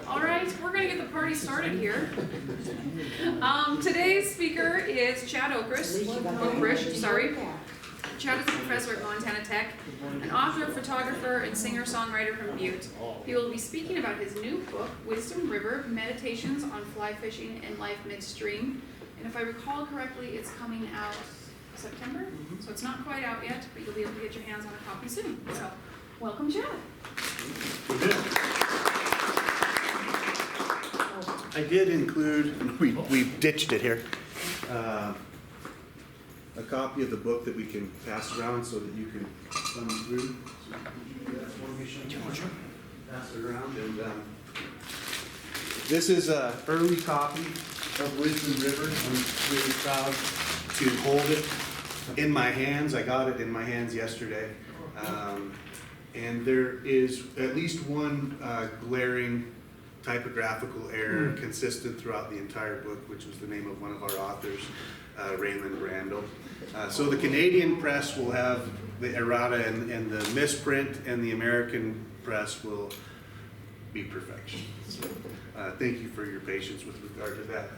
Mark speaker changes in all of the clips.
Speaker 1: All right, we're going to get the party started here. Today's speaker is Chad Okrusch. Sorry. Chad is a professor at Montana Tech, an author, photographer, and singer-songwriter from Butte. He will be speaking about his new book, Wisdom River, Meditations on Flyfishing and Life Midstream. And if I recall correctly, it's coming out September, so it's not quite out yet, but you'll be able to get your hands on a copy soon. So, welcome, Chad.
Speaker 2: I did include, we ditched it here, a copy of the book that we can pass around so that you can thumb through. Pass it around, and this is an early copy of Wisdom River. I'm really proud to hold it in my hands. I got it in my hands yesterday. And there is at least one glaring typographical error consistent throughout the entire book, which was the name of one of our authors, Raylan Randall. So the Canadian press will have the errata and the misprint, and the American press will be perfection. So, thank you for your patience with regard to that.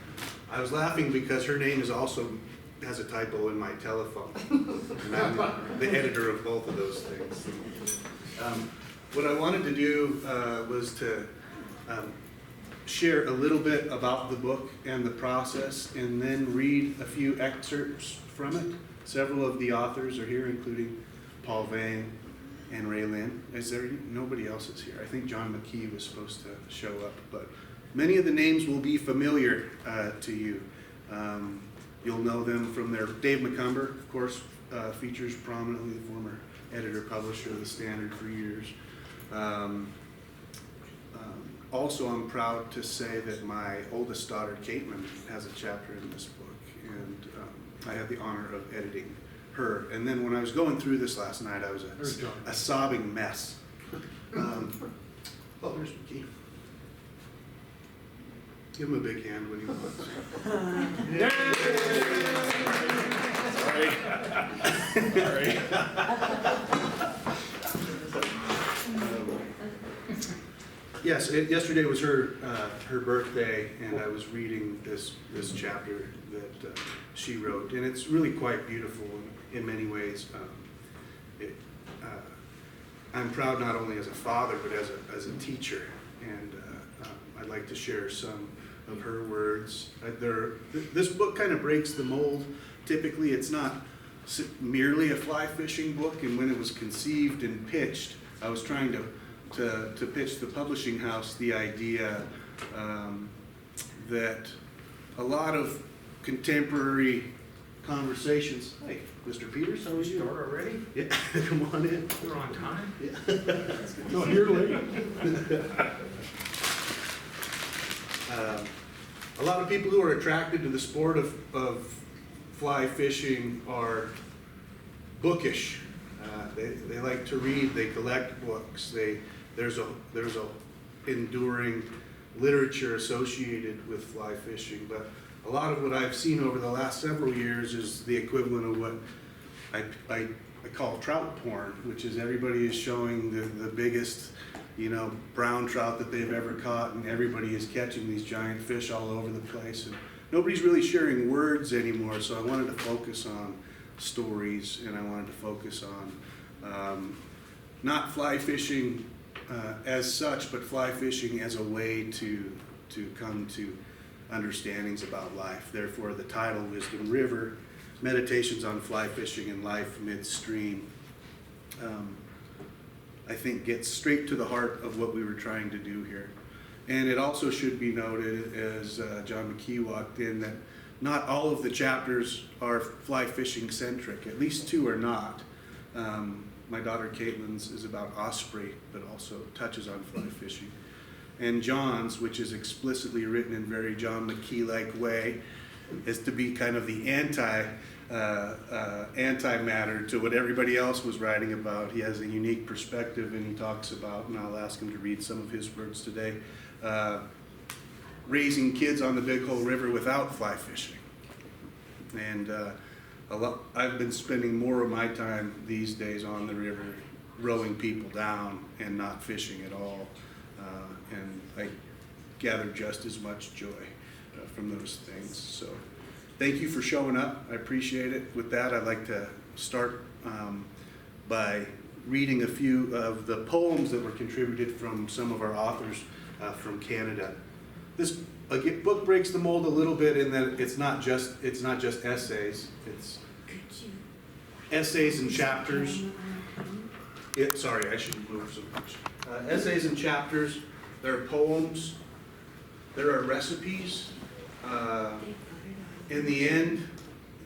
Speaker 2: I was laughing because her name has a typo in my telephone, and I'm the editor of both of those things. What I wanted to do was to share a little bit about the book and the process, and then read a few excerpts from it. Several of the authors are here, including Paul Vane and Ray Lynn. Nobody else is here. I think John McKee was supposed to show up, but many of the names will be familiar to you. You'll know them from their Dave McCumber, of course, features prominently, the former editor-publisher of the Standard for years. Also, I'm proud to say that my oldest daughter, Caitlin, has a chapter in this book, and I had the honor of editing her. And then when I was going through this last night, I was a sobbing mess. Oh, there's McKee. Give him a big hand when he wants. Yes, yesterday was her birthday, and I was reading this chapter that she wrote, and it's really quite beautiful in many ways. I'm proud not only as a father, but as a teacher, and I'd like to share some of her words. This book kind of breaks the mold. Typically, it's not merely a fly fishing book, and when it was conceived and pitched, I was trying to pitch the publishing house the idea that a lot of contemporary conversations. Hey, Mr. Peters, how are you?
Speaker 3: Start already?
Speaker 2: Yeah, come on in.
Speaker 3: We're on time?
Speaker 2: Yeah.
Speaker 3: No, you're late.
Speaker 2: A lot of people who are attracted to the sport of fly fishing are bookish. They like to read, they collect books, there's a enduring literature associated with fly fishing, but a lot of what I've seen over the last several years is the equivalent of what I call trout porn, which is everybody is showing the biggest, brown trout that they've ever caught, and everybody is catching these giant fish all over the place, and nobody's really sharing words anymore. So I wanted to focus on stories, and I wanted to focus on not fly fishing as such, but fly fishing as a way to come to understandings about life. Therefore, the title, Wisdom River, Meditations on Fly Fishing and Life Midstream, I think gets straight to the heart of what we were trying to do here. And it also should be noted, as John McKee walked in, that not all of the chapters are fly fishing centric. At least two are not. My daughter Caitlin's is about osprey, but also touches on fly fishing. And John's, which is explicitly written in very John McKee-like way, is to be kind of the anti-matter to what everybody else was writing about. He has a unique perspective, and he talks about, and I'll ask him to read some of his words today, raising kids on the Big Hole River without fly fishing. And a I've been spending more of my time these days on the river, rowing people down and not fishing at all. And I gather just as much joy from those things. So thank you for showing up. I appreciate it. With that, I'd like to start by reading a few of the poems that were contributed from some of our authors from Canada. This book breaks the mold a little bit in that it's not just essays. It's essays and chapters. Sorry, I should move so much. Essays and chapters. There are poems. There are recipes. In the end,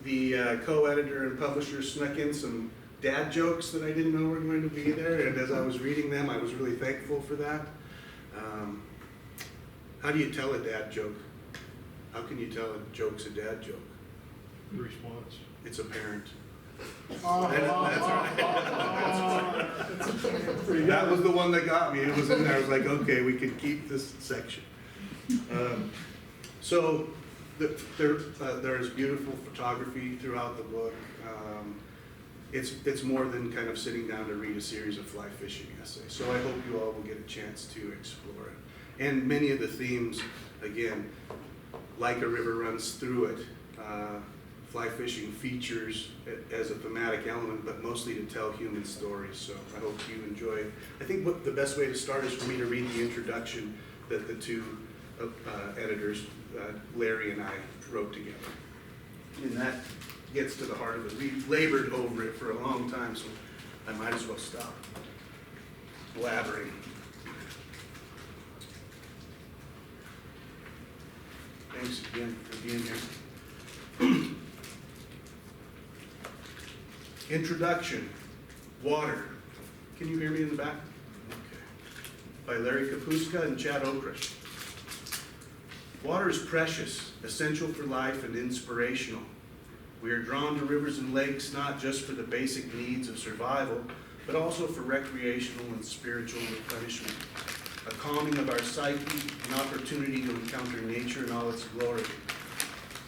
Speaker 2: the co-editor and publisher snuck in some dad jokes that I didn't know were going to be there, and as I was reading them, I was really thankful for that. How do you tell a dad joke? How can you tell a joke's a dad joke?
Speaker 3: Response.
Speaker 2: It's apparent.
Speaker 3: That's
Speaker 2: That was the one that got me. It was in there. I was like, okay, we could keep this section. So there's beautiful photography throughout the book. It's more than kind of sitting down to read a series of fly fishing essays. So I hope you all will get a chance to explore it. And many of the themes, again, like a river runs through it, fly fishing features it as a thematic element, but mostly to tell human stories. So I hope you enjoy it. I think the best way to start is for me to read the introduction that the two editors, Larry and I, wrote together. And that gets to the heart of it. We've labored over it for a long time, so I might as well stop blabbering. Thanks again for being here. Introduction. Water. Can you hear me in the back? Okay. By Larry Kapustka and Chad Okrusch. Water is precious, essential for life, and inspirational. We are drawn to rivers and lakes not just for the basic needs of survival, but also for recreational and spiritual replenishment, a calming of our psyche, an opportunity to encounter nature in all its glory.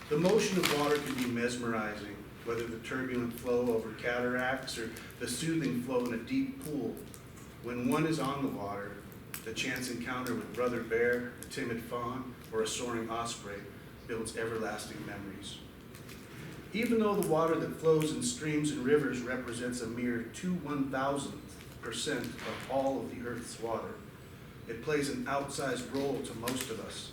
Speaker 2: The motion of water can be mesmerizing, whether the turbulent flow over cataracts or the soothing flow in a deep pool. When one is on the water, the chance encounter with brother bear, a timid fawn, or a soaring osprey builds everlasting memories. Even though the water that flows in streams and rivers represents a mere 1,000% of all of the Earth's water, it plays an outsized role to most of us.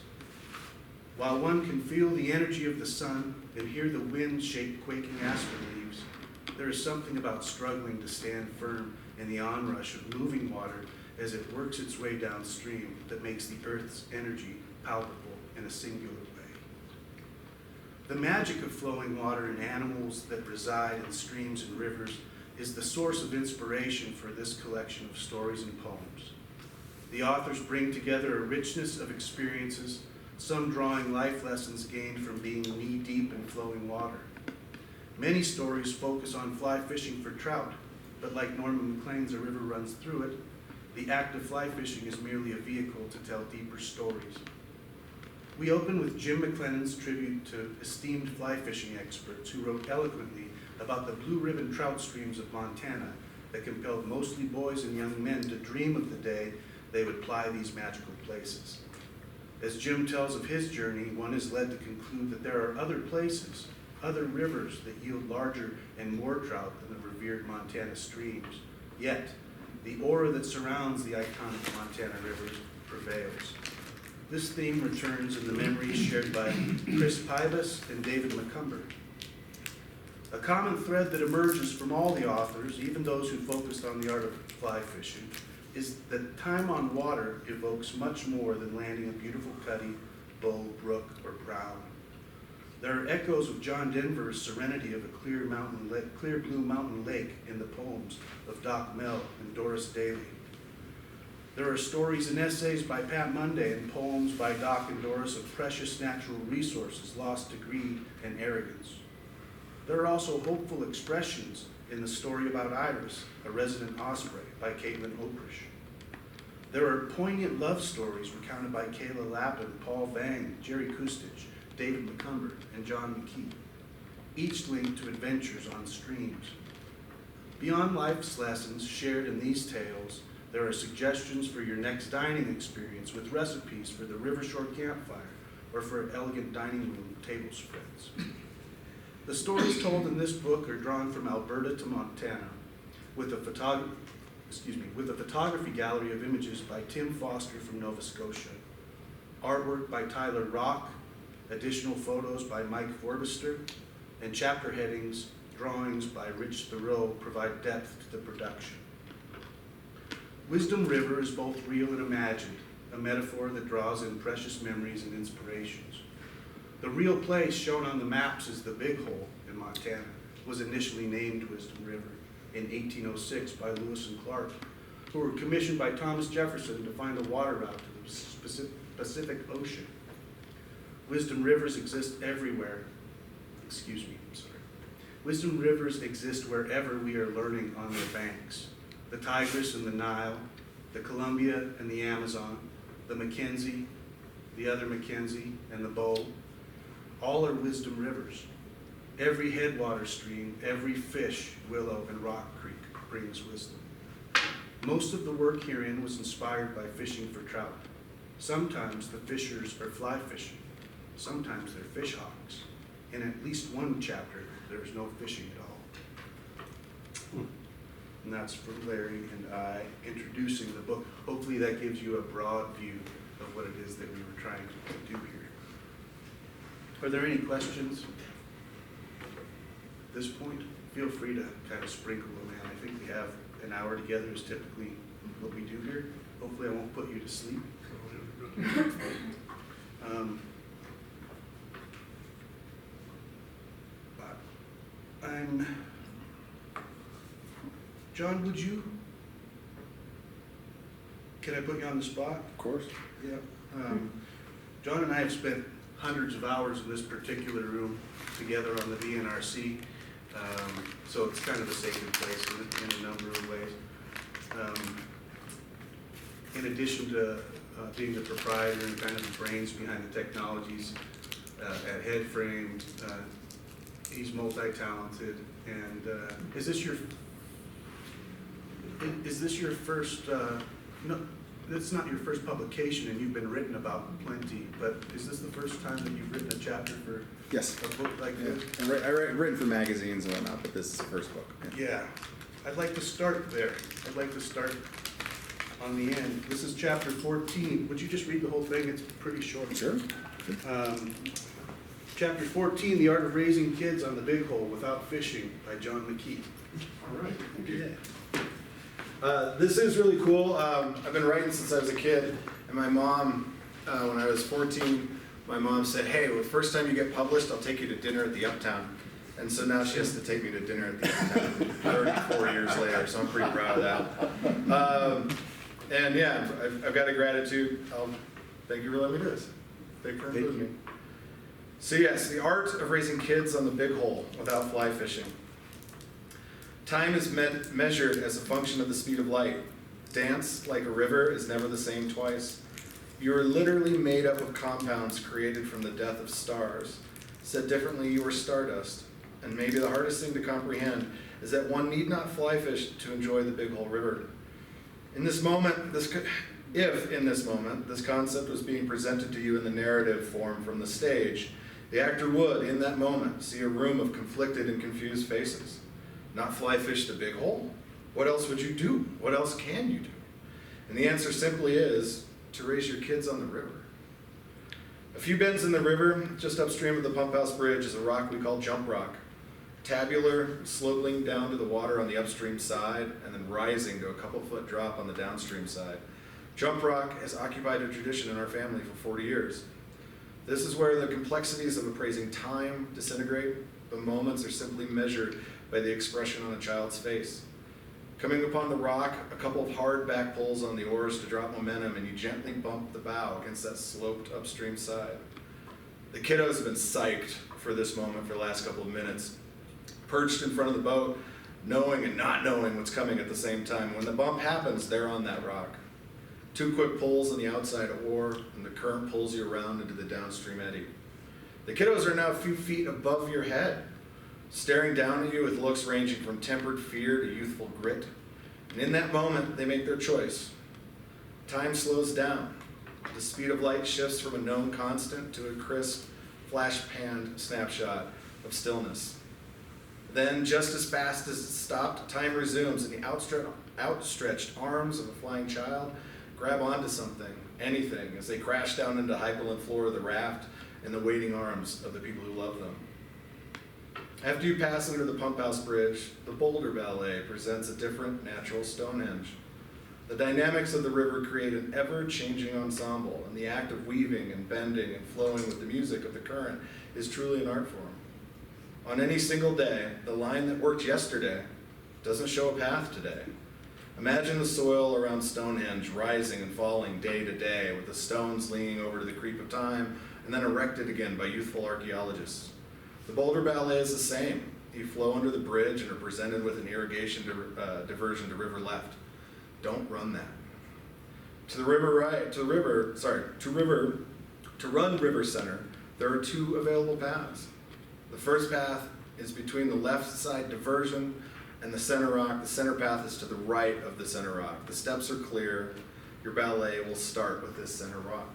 Speaker 2: While one can feel the energy of the sun and hear the wind shake quaking aspen leaves, there is something about struggling to stand firm in the onrush of moving water as it works its way downstream that makes the Earth's energy palpable in a singular way. The magic of flowing water and animals that reside in streams and rivers is the source of inspiration for this collection of stories and poems. The authors bring together a richness of experiences, some drawing life lessons gained from being knee-deep in flowing water. Many stories focus on fly fishing for trout, but like Norman Maclean's A River Runs Through It, the act of fly fishing is merely a vehicle to tell deeper stories. We open with Jim McLennan's tribute to esteemed fly fishing experts who wrote eloquently about the blue ribbon trout streams of Montana that compelled mostly boys and young men to dream of the day they would ply these magical places. As Jim tells of his journey, one is led to conclude that there are other places, other rivers that yield larger and more trout than the revered Montana streams. Yet, the aura that surrounds the iconic Montana rivers prevails. This theme returns in the memories shared by Chris Pybus and David McCumber. A common thread that emerges from all the authors, even those who focused on the art of fly fishing, is that time on water evokes much more than landing a beautiful cutty, bull, brook, or brown. There are echoes of John Denver's serenity of a clear blue mountain lake in the poems of Doc Mell and Doris Daly. There are stories and essays by Pat Monday and poems by Doc and Doris of precious natural resources lost to greed and arrogance. There are also hopeful expressions in the story about Iris, a resident osprey, by Caitlin Okrusch. There are poignant love stories recounted by Kayla Lappin, Paul Vang, Jerry Kustich, David McCumber, and John McKee. each linked to adventures on streams. Beyond life's lessons shared in these tales, there are suggestions for your next dining experience with recipes for the rivershore campfire or for elegant dining room table spreads. The stories told in this book are drawn from Alberta to Montana, with a photography gallery of images by Tim Foster from Nova Scotia, artwork by Tyler Rock, additional photos by Mike Forbister, and chapter headings, drawings by Rich Thoreau provide depth to the production. Wisdom River is both real and imagined, a metaphor that draws in precious memories and inspirations. The real place shown on the maps as the Big Hole in Montana was initially named Wisdom River in 1806 by Lewis and Clark, who were commissioned by Thomas Jefferson to find a water route to the Pacific Ocean. Wisdom rivers exist everywhere. Wisdom rivers exist wherever we are learning on their banks. The Tigris and the Nile, the Columbia and the Amazon, the Mackenzie, the other Mackenzie, and the Bow, all are wisdom rivers. Every headwater stream, every fish, willow, and rock creek brings wisdom. Most of the work herein was inspired by fishing for trout. Sometimes the fishers are fly fishing. Sometimes they're fish hawks. In at least one chapter, there is no fishing at all. And that's from Larry and I introducing the book. Hopefully that gives you a broad view of what it is that we were trying to do here. Are there any questions at this point? Feel free to kind of sprinkle them in. I think we have an hour together is typically what we do here. Hopefully I won't put you to sleep. John, can I put you on the spot?
Speaker 4: Of course.
Speaker 2: Yeah. John and I have spent hundreds of hours in this particular room together on the VNRC, so it's kind of a sacred place in a number of ways. In addition to being the proprietor and kind of the brains behind the technologies at Headframe, he's multi-talented. And is this your first? No, it's not your first publication, and you've been written about plenty. But is this the first time that you've written a chapter for
Speaker 4: Yes.
Speaker 2: a book like this?
Speaker 4: I've written for magazines and whatnot, but this is the first book.
Speaker 2: Yeah, I'd like to start there. I'd like to start on the end. This is chapter 14. Would you just read the whole thing? It's pretty short.
Speaker 4: Sure.
Speaker 2: Chapter 14, The Art of Raising Kids on the Big Hole Without Fishing by John McKee.
Speaker 5: All right.
Speaker 2: Yeah.
Speaker 5: This is really cool. I've been writing since I was a kid, and my mom, when I was 14, my mom said, "Hey, the first time you get published, I'll take you to dinner at the Uptown." And so now she has to take me to dinner at the Uptown 34 years later, so I'm pretty proud of that. And yeah, I've got a gratitude. Thank you for letting me do this. Thank you. So yes, the art of raising kids on the Big Hole without fly fishing. Time is measured as a function of the speed of light. Dance, like a river, is never the same twice. You are literally made up of compounds created from the death of stars. Said differently, you are stardust. And maybe the hardest thing to comprehend is that one need not fly fish to enjoy the Big Hole River. In this moment, if in this moment this concept was being presented to you in the narrative form from the stage, the actor would, in that moment, see a room of conflicted and confused faces. Not fly fish the Big Hole? What else would you do? What else can you do? And the answer simply is to raise your kids on the river. A few bends in the river, just upstream of the Pump House Bridge, is a rock we call Jump Rock. Tabular, sloping down to the water on the upstream side, and then rising to a couple-foot drop on the downstream side. Jump Rock has occupied a tradition in our family for 40 years. This is where the complexities of appraising time disintegrate. The moments are simply measured by the expression on a child's face. Coming upon the rock, a couple of hard back pulls on the oars to drop momentum, and you gently bump the bow against that sloped upstream side. The kiddos have been psyched for this moment for the last couple of minutes, perched in front of the boat, knowing and not knowing what's coming at the same time. When the bump happens, they're on that rock. 2 quick pulls on the outside oar, and the current pulls you around into the downstream eddy. The kiddos are now a few feet above your head. staring down at you with looks ranging from tempered fear to youthful grit. And in that moment, they make their choice. Time slows down. The speed of light shifts from a known constant to a crisp, flash-panned snapshot of stillness. Then, just as fast as it stopped, time resumes, and the outstretched arms of a flying child grab onto something, anything, as they crash down into the hyperlink floor of the raft and the waiting arms of the people who love them. After you pass under the Pump House Bridge, the Boulder Ballet presents a different natural Stonehenge. The dynamics of the river create an ever-changing ensemble, and the act of weaving and bending and flowing with the music of the current is truly an art form. On any single day, the line that worked yesterday doesn't show a path today. Imagine the soil around Stonehenge rising and falling day to day, with the stones leaning over to the creep of time and then erected again by youthful archaeologists. The Boulder Ballet is the same. You flow under the bridge and are presented with an irrigation diversion to river left. Don't run that. To run River Center, there are two available paths. The first path is between the left side diversion and the center rock. The center path is to the right of the center rock. The steps are clear. Your ballet will start with this center rock.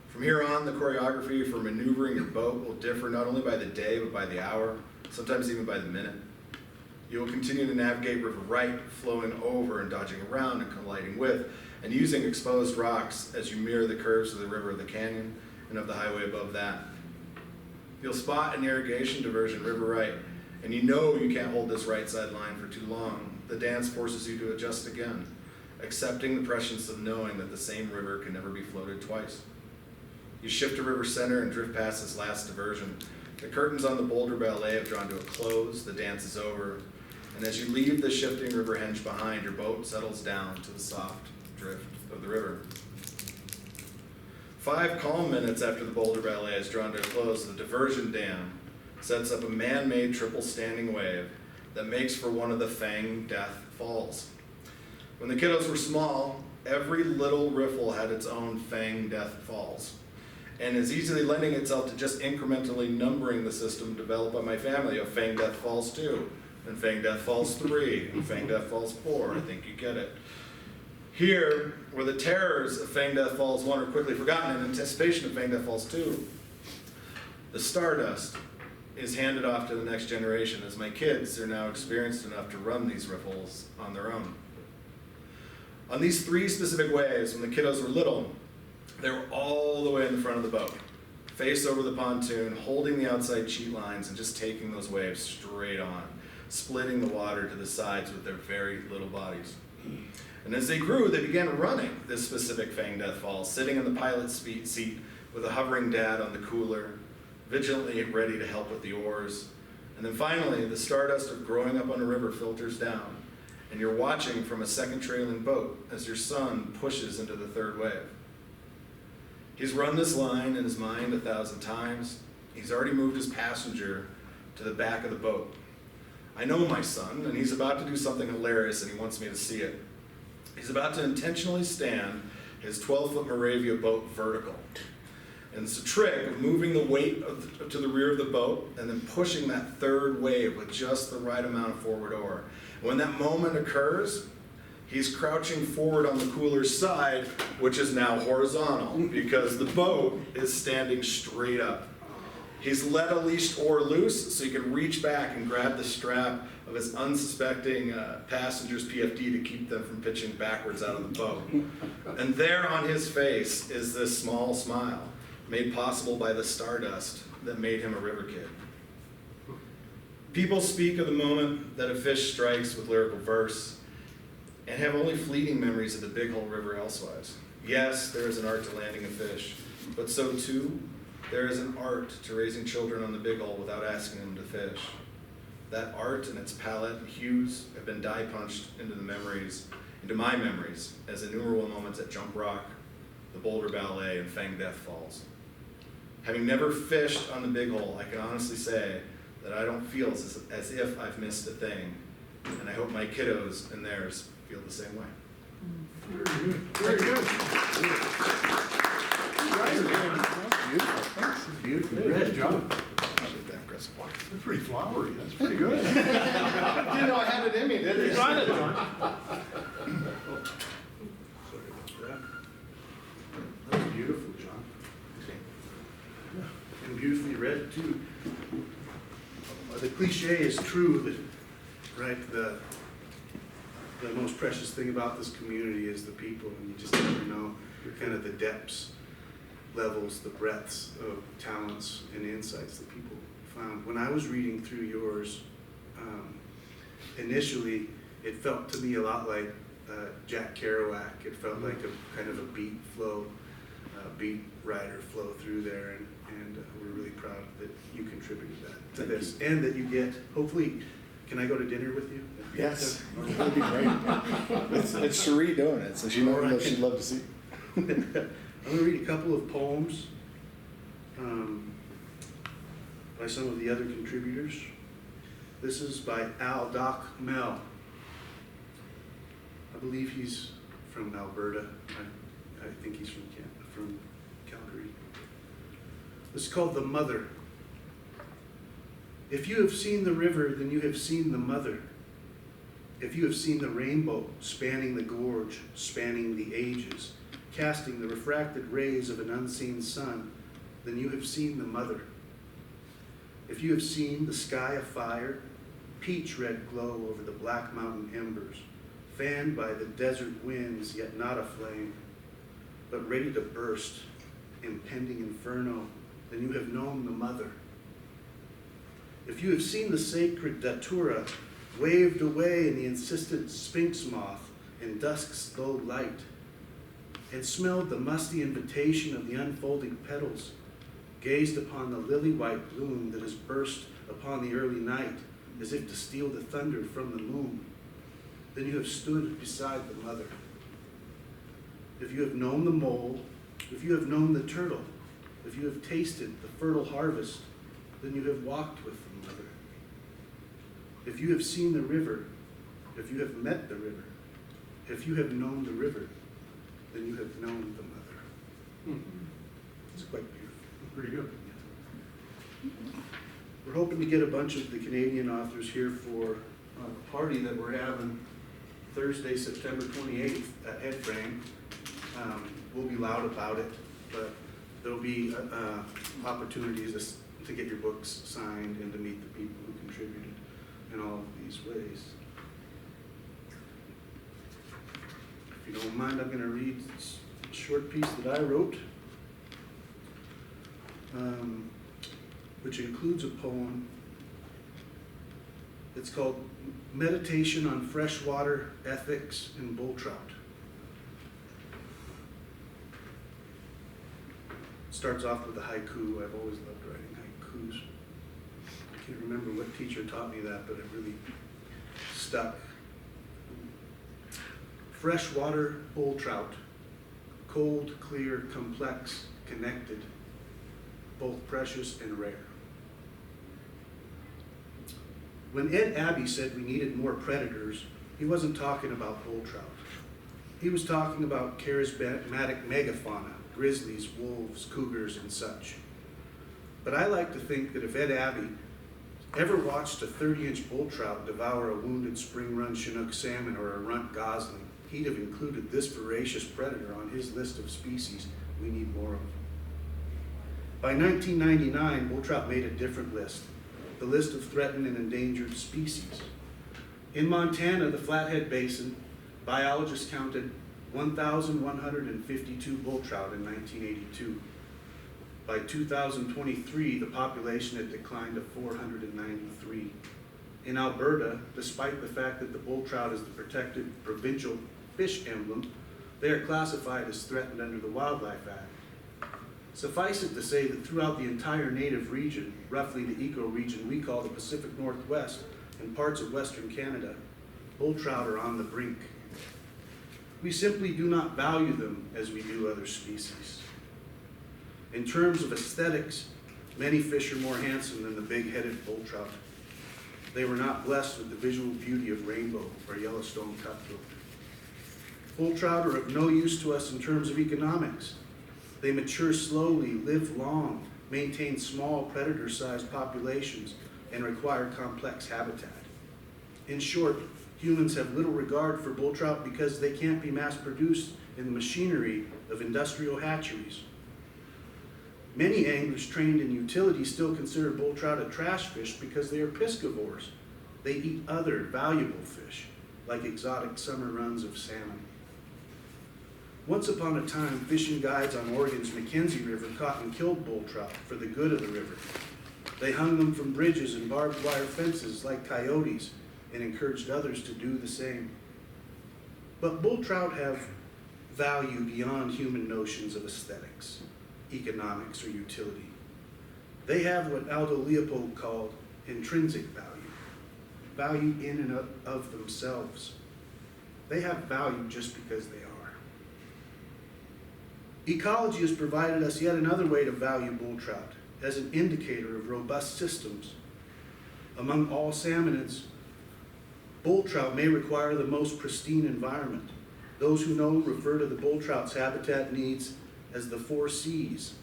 Speaker 5: From here on, the choreography for maneuvering your boat will differ not only by the day, but by the hour, sometimes even by the minute. You will continue to navigate river right, flowing over and dodging around and colliding with, and using exposed rocks as you mirror the curves of the river of the canyon and of the highway above that. You'll spot an irrigation diversion river right, and you know you can't hold this right side line for too long. The dance forces you to adjust again, accepting the prescience of knowing that the same river can never be floated twice. You shift to River Center and drift past this last diversion. The curtains on the Boulder Ballet have drawn to a close, the dance is over, and as you leave the shifting river henge behind, your boat settles down to the soft drift of the river. 5 calm minutes after the Boulder Ballet is drawn to a close, the diversion dam sets up a man-made triple standing wave that makes for one of the Fang Death Falls. When the kiddos were small, every little riffle had its own Fang Death Falls, and is easily lending itself to just incrementally numbering the system developed by my family of Fang Death Falls 2, and Fang Death Falls 3, and Fang Death Falls 4, I think you get it. Here, where the terrors of Fang Death Falls 1 are quickly forgotten in anticipation of Fang Death Falls 2, the stardust is handed off to the next generation as my kids are now experienced enough to run these riffles on their own. On these 3 specific waves, when the kiddos were little, they were all the way in the front of the boat, face over the pontoon, holding the outside cheat lines and just taking those waves straight on, splitting the water to the sides with their very little bodies. And as they grew, they began running this specific Fang Death Fall, sitting in the pilot's seat with a hovering dad on the cooler, vigilantly ready to help with the oars. And then finally, the stardust of growing up on a river filters down, and you're watching from a second trailing boat as your son pushes into the third wave. He's run this line in his mind 1,000 times. He's already moved his passenger to the back of the boat. I know my son, and he's about to do something hilarious, and he wants me to see it. He's about to intentionally stand his 12-foot Moravia boat vertical. And it's a trick of moving the weight to the rear of the boat and then pushing that third wave with just the right amount of forward oar. When that moment occurs, he's crouching forward on the cooler's side, which is now horizontal because the boat is standing straight up. He's let a leashed oar loose so he can reach back and grab the strap of his unsuspecting passenger's PFD to keep them from pitching backwards out of the boat. And there on his face is this small smile, made possible by the stardust that made him a river kid. People speak of the moment that a fish strikes with lyrical verse and have only fleeting memories of the Big Hole River elsewise. Yes, there is an art to landing a fish, but so too, there is an art to raising children on the Big Hole without asking them to fish. That art and its palette and hues have been die punched into my memories, as innumerable moments at Jump Rock, the Boulder Ballet, and Fang Death Falls. Having never fished on the Big Hole, I can honestly say that I don't feel as if I've missed a thing, and I hope my kiddos and theirs feel the same way.
Speaker 3: Very good.
Speaker 2: Beautiful. Good job.
Speaker 5: this one.
Speaker 3: It's pretty flowery, that's pretty good.
Speaker 5: Didn't know I had it in me, did
Speaker 3: You
Speaker 5: you?
Speaker 3: got it, John.
Speaker 2: Sorry about that. That was beautiful, John. And beautifully read too. The cliche is true that, right, the most precious thing about this community is the people, and you just never know kind of the depths, levels, the breadths of talents and insights that people found. When I was reading through yours, initially it felt to me a lot like Jack Kerouac. It felt like a kind of a beat writer flow through there, and we're really proud that you contributed that to this, and that you get, hopefully, can I go to dinner with you?
Speaker 4: Yes, that'd be great. It's Cherie doing it, so she knows she'd love to see.
Speaker 2: I'm going to read a couple of poems by some of the other contributors. This is by Doc Mel. I believe he's from Alberta. I think he's from Calgary. This is called The Mother. If you have seen the river, then you have seen the mother. If you have seen the rainbow spanning the gorge, spanning the ages, casting the refracted rays of an unseen sun, then you have seen the mother. If you have seen the sky afire, peach red glow over the black mountain embers, fanned by the desert winds, yet not aflame, but ready to burst, impending inferno, then you have known the mother. If you have seen the sacred datura waved away in the insistent sphinx moth in dusk's low light, and smelled the musty invitation of the unfolding petals, gazed upon the lily-white bloom that has burst upon the early night as if to steal the thunder from the moon, then you have stood beside the mother. If you have known the mole, if you have known the turtle, if you have tasted the fertile harvest, then you have walked with the mother. If you have seen the river, if you have met the river, if you have known the river, then you have known the mother. It's quite beautiful.
Speaker 3: Pretty good.
Speaker 2: We're hoping to get a bunch of the Canadian authors here for a party that we're having Thursday, September 28th at Headframe. We'll be loud about it, but there'll be opportunities to get your books signed and to meet the people who contributed in all of these ways. If you don't mind, I'm going to read a short piece that I wrote, which includes a poem. It's called Meditation on Freshwater Ethics and Bull Trout. It starts off with a haiku. I've always loved writing haikus. I can't remember what teacher taught me that, but it really stuck. Freshwater bull trout, cold, clear, complex, connected, both precious and rare. When Ed Abbey said we needed more predators, he wasn't talking about bull trout. He was talking about charismatic megafauna, grizzlies, wolves, cougars, and such. But I like to think that if Ed Abbey ever watched a 30-inch bull trout devour a wounded spring run Chinook salmon or a runt gosling, he'd have included this voracious predator on his list of species we need more of. By 1999, bull trout made a different list, the list of threatened and endangered species. In Montana, the Flathead Basin, biologists counted 1,152 bull trout in 1982. By 2023, the population had declined to 493. In Alberta, despite the fact that the bull trout is the protected provincial fish emblem, they are classified as threatened under the Wildlife Act. Suffice it to say that throughout the entire native region, roughly the ecoregion we call the Pacific Northwest and parts of Western Canada, bull trout are on the brink. We simply do not value them as we do other species. In terms of aesthetics, many fish are more handsome than the big-headed bull trout. They were not blessed with the visual beauty of rainbow or Yellowstone cutthroat. Bull trout are of no use to us in terms of economics. They mature slowly, live long, maintain small predator-sized populations, and require complex habitat. In short, humans have little regard for bull trout because they can't be mass-produced in the machinery of industrial hatcheries. Many anglers trained in utility still consider bull trout a trash fish because they are piscivores. They eat other valuable fish, like exotic summer runs of salmon. Once upon a time, fishing guides on Oregon's McKenzie River caught and killed bull trout for the good of the river. They hung them from bridges and barbed wire fences like coyotes and encouraged others to do the same. But bull trout have value beyond human notions of aesthetics, economics, or utility. They have what Aldo Leopold called intrinsic value, value in and of themselves. They have value just because they are. Ecology has provided us yet another way to value bull trout as an indicator of robust systems. Among all salmonids, bull trout may require the most pristine environment. Those who know refer to the bull trout's habitat needs as the 4 C's: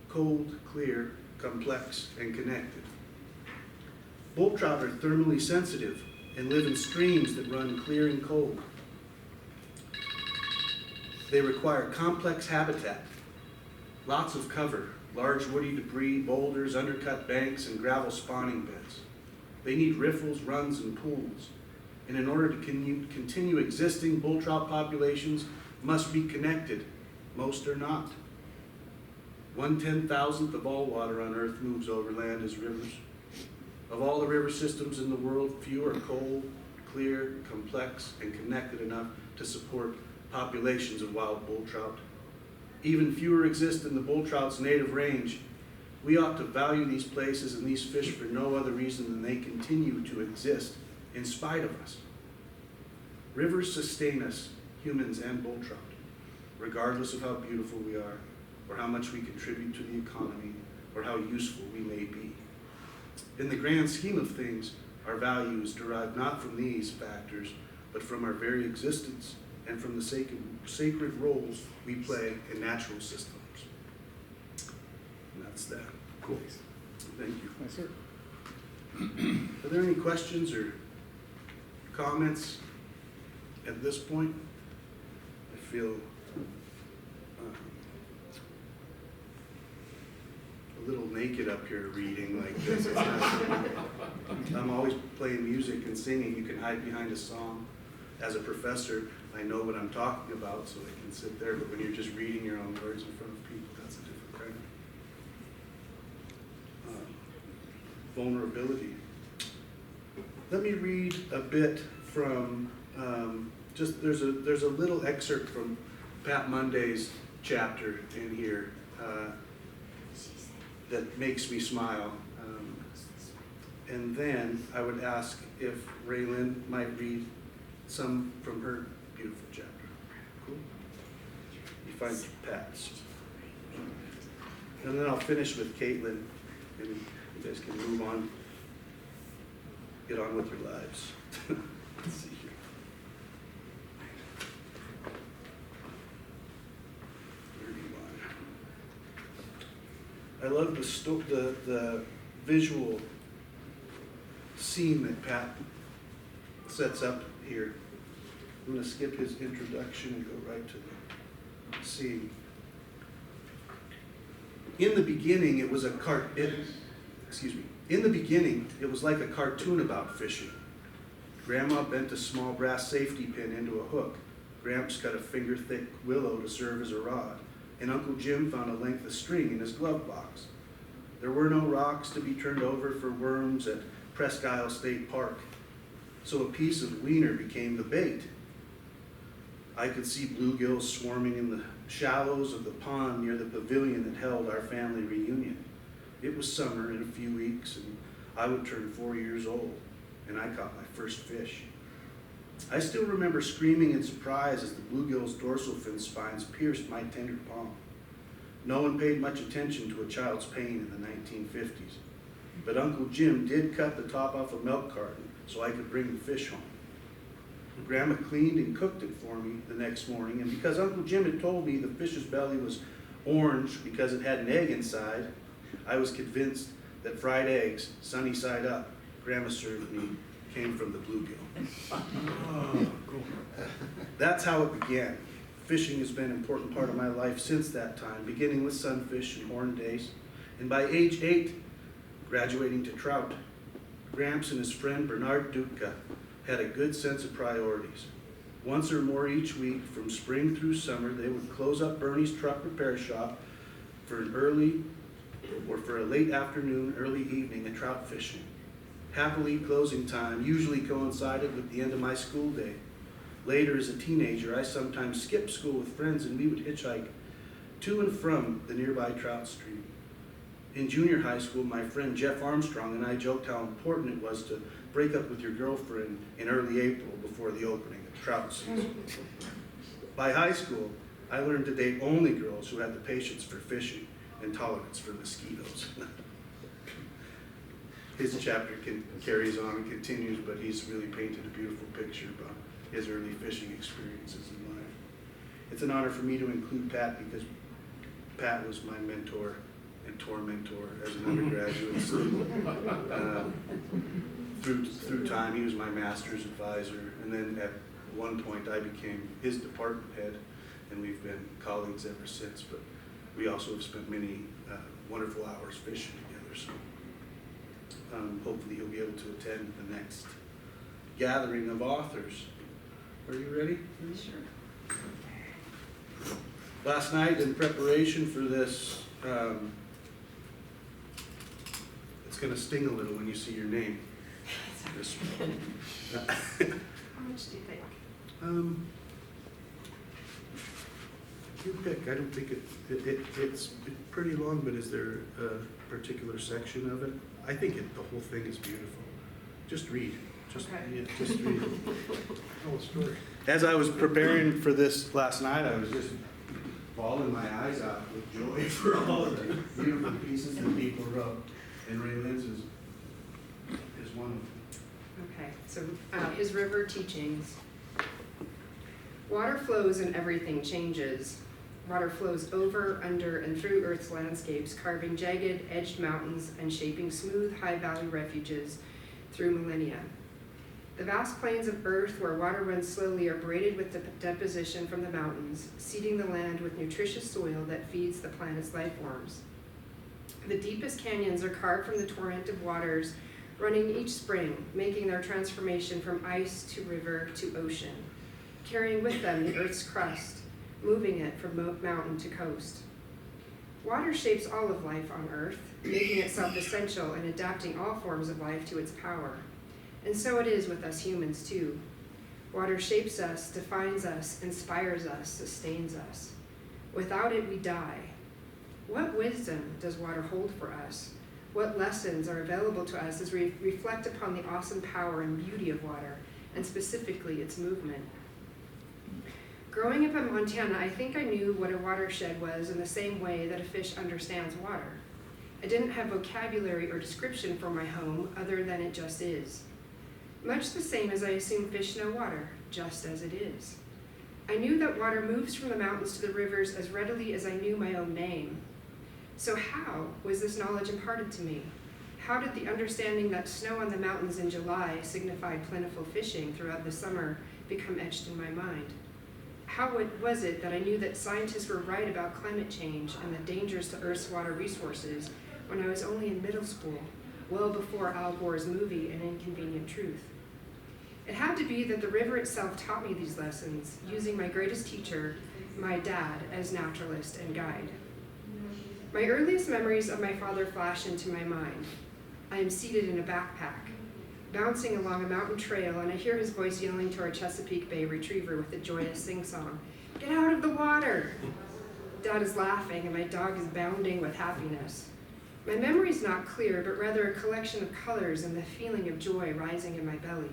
Speaker 2: cold, clear, complex, and connected. Bull trout are thermally sensitive and live in streams that run clear and cold. They require complex habitat, lots of cover, large woody debris, boulders, undercut banks, and gravel spawning beds. They need riffles, runs, and pools. And in order to continue existing, bull trout populations must be connected. Most are not. 1/10,000th of all water on Earth moves over land as rivers. Of all the river systems in the world, few are cold, clear, complex, and connected enough to support populations of wild bull trout. Even fewer exist in the bull trout's native range. We ought to value these places and these fish for no other reason than they continue to exist in spite of us. Rivers sustain us, humans and bull trout, regardless of how beautiful we are, or how much we contribute to the economy, or how useful we may be. In the grand scheme of things, our value is derived not from these factors, but from our very existence and from the sacred roles we play in natural systems. And that's that.
Speaker 3: Cool.
Speaker 2: Thank you.
Speaker 4: Yes, sir.
Speaker 2: Are there any questions or comments at this point? I feel a little naked up here reading like this. It's not, I'm always playing music and singing. You can hide behind a song. As a professor, I know what I'm talking about, so I can sit there. But when you're just reading your own words in front of people, that's a different kind of vulnerability. Let me read a bit from there's a little excerpt from Pat Monday's chapter in here that makes me smile. And then I would ask if Raylyn might read some from her beautiful chapter. Cool? You find Pat's. And then I'll finish with Caitlin, and you guys can move on, get on with your lives. Let's see here. I love the visual scene that Pat sets up here. I'm going to skip his introduction and go right to the scene. In the beginning, it was In the beginning, it was like a cartoon about fishing. Grandma bent a small brass safety pin into a hook. Gramps cut a finger-thick willow to serve as a rod, and Uncle Jim found a length of string in his glove box. There were no rocks to be turned over for worms at Presque Isle State Park, so a piece of wiener became the bait. I could see bluegills swarming in the shallows of the pond near the pavilion that held our family reunion. It was summer in a few weeks, and I would turn 4 years old, and I caught my first fish. I still remember screaming in surprise as the bluegill's dorsal fin spines pierced my tender palm. No one paid much attention to a child's pain in the 1950s, but Uncle Jim did cut the top off a milk carton so I could bring the fish home. Grandma cleaned and cooked it for me the next morning, and because Uncle Jim had told me the fish's belly was orange because it had an egg inside, I was convinced that fried eggs, sunny side up, Grandma served me, came from the bluegill.
Speaker 3: Oh, cool.
Speaker 2: That's how it began. Fishing has been an important part of my life since that time, beginning with sunfish and horn days, and by age 8, graduating to trout. Gramps and his friend Bernard Dutka had a good sense of priorities. Once or more each week, from spring through summer, they would close up Bernie's truck repair shop for an early or for a late afternoon, early evening of trout fishing. Happily, closing time usually coincided with the end of my school day. Later, as a teenager, I sometimes skipped school with friends and we would hitchhike to and from the nearby trout stream. In junior high school, my friend Jeff Armstrong and I joked how important it was to break up with your girlfriend in early April before the opening of trout season. By high school, I learned to date only girls who had the patience for fishing and tolerance for mosquitoes. His chapter carries on and continues, but he's really painted a beautiful picture about his early fishing experiences in life. It's an honor for me to include Pat because Pat was my mentor and tormentor as an undergraduate student. Through time, he was my master's advisor, and then at one point I became his department head, and we've been colleagues ever since, but we also have spent many wonderful hours fishing together, so hopefully he'll be able to attend the next gathering of authors. Are you ready?
Speaker 1: Sure.
Speaker 2: Last night, in preparation for this, it's going to sting a little when you see your name. This one.
Speaker 1: How much do you think?
Speaker 2: You pick. I don't think it's pretty long, but is there a particular section of it? I think the whole thing is beautiful. Just read. Just,
Speaker 1: Okay.
Speaker 2: yeah, just read.
Speaker 3: Tell a story.
Speaker 2: As I was preparing for this last night, I was just bawling my eyes out with joy for all of the beautiful pieces that people wrote. And Ray Lynn's is one of them.
Speaker 6: Okay, so his river teachings. Water flows and everything changes. Water flows over, under, and through Earth's landscapes, carving jagged, edged mountains and shaping smooth, high valley refuges through millennia. The vast plains of Earth where water runs slowly are braided with the deposition from the mountains, seeding the land with nutritious soil that feeds the planet's life forms. The deepest canyons are carved from the torrent of waters running each spring, making their transformation from ice to river to ocean, carrying with them the Earth's crust, moving it from mountain to coast. Water shapes all of life on Earth, making itself essential and adapting all forms of life to its power. And so it is with us humans too. Water shapes us, defines us, inspires us, sustains us. Without it, we die. What wisdom does water hold for us? What lessons are available to us as we reflect upon the awesome power and beauty of water, and specifically its movement? Growing up in Montana, I think I knew what a watershed was in the same way that a fish understands water. I didn't have vocabulary or description for my home other than it just is. Much the same as I assume fish know water, just as it is. I knew that water moves from the mountains to the rivers as readily as I knew my own name. So how was this knowledge imparted to me? How did the understanding that snow on the mountains in July signified plentiful fishing throughout the summer become etched in my mind? How was it that I knew that scientists were right about climate change and the dangers to Earth's water resources when I was only in middle school, well before Al Gore's movie, An Inconvenient Truth? It had to be that the river itself taught me these lessons, using my greatest teacher, my dad, as naturalist and guide. My earliest memories of my father flash into my mind. I am seated in a backpack, bouncing along a mountain trail, and I hear his voice yelling to our Chesapeake Bay retriever with a joyous sing-song, "Get out of the water!" Dad is laughing, and my dog is bounding with happiness. My memory is not clear, but rather a collection of colors and the feeling of joy rising in my belly.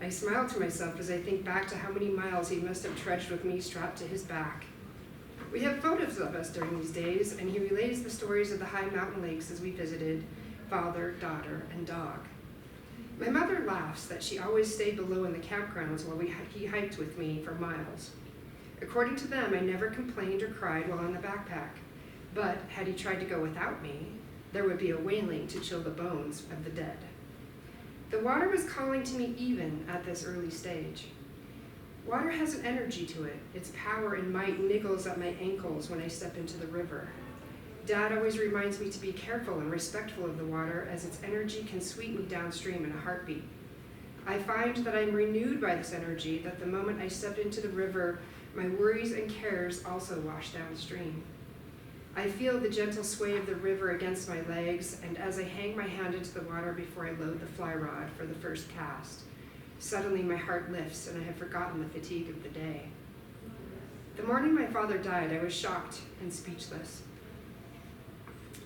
Speaker 6: I smile to myself as I think back to how many miles he must have trudged with me strapped to his back. We have photos of us during these days, and he relays the stories of the high mountain lakes as we visited, father, daughter, and dog. My mother laughs that she always stayed below in the campgrounds while he hiked with me for miles. According to them, I never complained or cried while on the backpack. But had he tried to go without me, there would be a wailing to chill the bones of the dead. The water was calling to me even at this early stage. Water has an energy to it. Its power and might niggles at my ankles when I step into the river. Dad always reminds me to be careful and respectful of the water, as its energy can sweep me downstream in a heartbeat. I find that I'm renewed by this energy, that the moment I step into the river, my worries and cares also wash downstream. I feel the gentle sway of the river against my legs, and as I hang my hand into the water before I load the fly rod for the first cast, suddenly my heart lifts and I have forgotten the fatigue of the day. The morning my father died, I was shocked and speechless.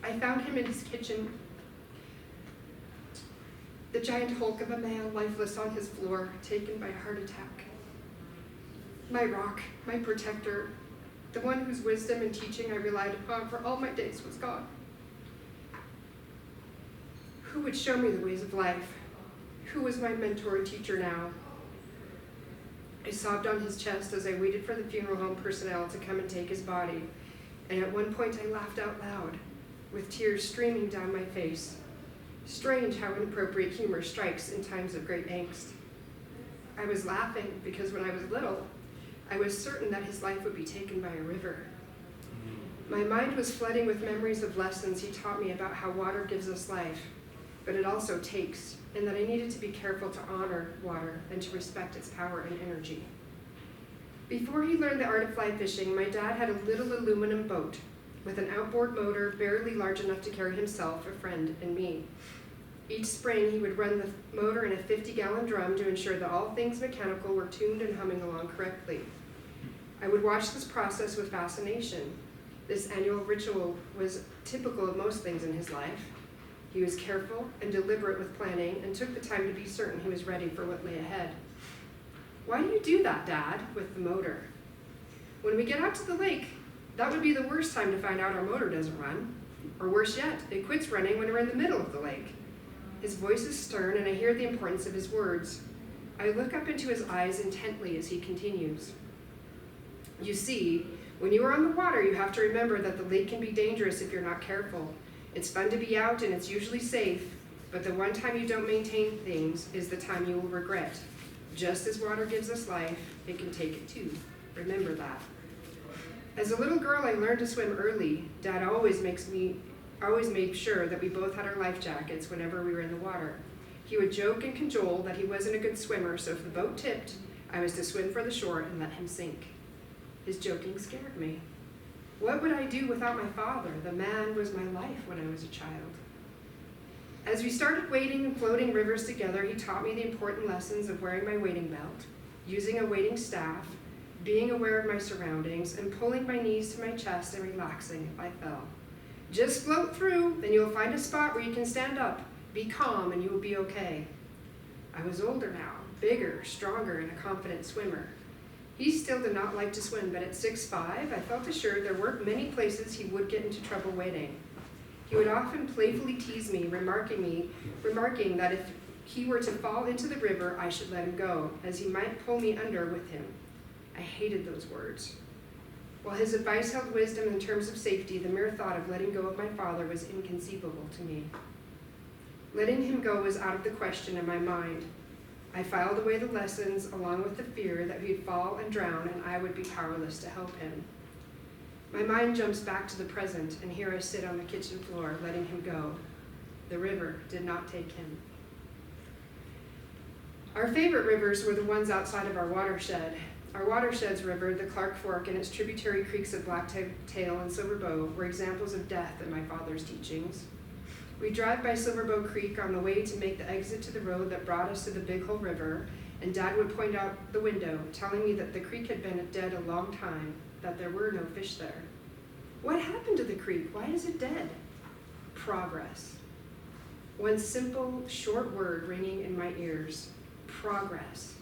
Speaker 6: I found him in his kitchen, the giant hulk of a man lifeless on his floor, taken by a heart attack. My rock, my protector, the one whose wisdom and teaching I relied upon for all my days was gone. Who would show me the ways of life? Who was my mentor and teacher now? I sobbed on his chest as I waited for the funeral home personnel to come and take his body, and at one point I laughed out loud, with tears streaming down my face. Strange how inappropriate humor strikes in times of great angst. I was laughing because when I was little, I was certain that his life would be taken by a river. My mind was flooding with memories of lessons he taught me about how water gives us life, but it also takes, and that I needed to be careful to honor water and to respect its power and energy. Before he learned the art of fly fishing, my dad had a little aluminum boat with an outboard motor barely large enough to carry himself, a friend, and me. Each spring, he would run the motor in a 50-gallon drum to ensure that all things mechanical were tuned and humming along correctly. I would watch this process with fascination. This annual ritual was typical of most things in his life. He was careful and deliberate with planning and took the time to be certain he was ready for what lay ahead. "Why do you do that, Dad?" with the motor. "When we get out to the lake, that would be the worst time to find out our motor doesn't run. Or worse yet, it quits running when we're in the middle of the lake." His voice is stern, and I hear the importance of his words. I look up into his eyes intently as he continues. "You see, when you are on the water, you have to remember that the lake can be dangerous if you're not careful. It's fun to be out, and it's usually safe, but the one time you don't maintain things is the time you will regret. Just as water gives us life, it can take it too. Remember that." As a little girl, I learned to swim early. Dad always made sure that we both had our life jackets whenever we were in the water. He would joke and cajole that he wasn't a good swimmer, so if the boat tipped, I was to swim for the shore and let him sink. His joking scared me. What would I do without my father? The man was my life when I was a child. As we started wading and floating rivers together, he taught me the important lessons of wearing my wading belt, using a wading staff, being aware of my surroundings, and pulling my knees to my chest and relaxing if I fell. "Just float through, then you'll find a spot where you can stand up. Be calm and you will be okay." I was older now, bigger, stronger, and a confident swimmer. He still did not like to swim, but at 6'5", I felt assured there weren't many places he would get into trouble wading. He would often playfully tease me, remarking that if he were to fall into the river, I should let him go, as he might pull me under with him. I hated those words. While his advice held wisdom in terms of safety, the mere thought of letting go of my father was inconceivable to me. Letting him go was out of the question in my mind. I filed away the lessons along with the fear that he'd fall and drown and I would be powerless to help him. My mind jumps back to the present, and here I sit on the kitchen floor, letting him go. The river did not take him. Our favorite rivers were the ones outside of our watershed. Our watershed's river, the Clark Fork, and its tributary creeks of Blacktail and Silver Bow were examples of death in my father's teachings. We'd drive by Silver Bow Creek on the way to make the exit to the road that brought us to the Big Hole River, and Dad would point out the window, telling me that the creek had been dead a long time, that there were no fish there. What happened to the creek? Why is it dead? Progress. One simple, short word ringing in my ears. Progress.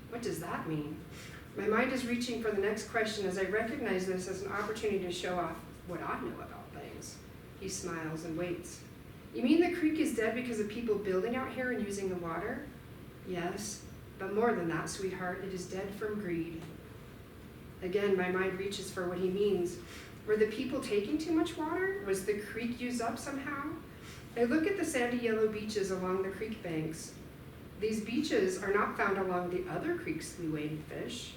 Speaker 6: What does that mean? My mind is reaching for the next question as I recognize this as an opportunity to show off what I know about things. He smiles and waits. "You mean the creek is dead because of people building out here and using the water?" "Yes, but more than that, sweetheart, it is dead from greed." Again, my mind reaches for what he means. Were the people taking too much water? Was the creek used up somehow? I look at the sandy yellow beaches along the creek banks. These beaches are not found along the other creeks we wade and fish.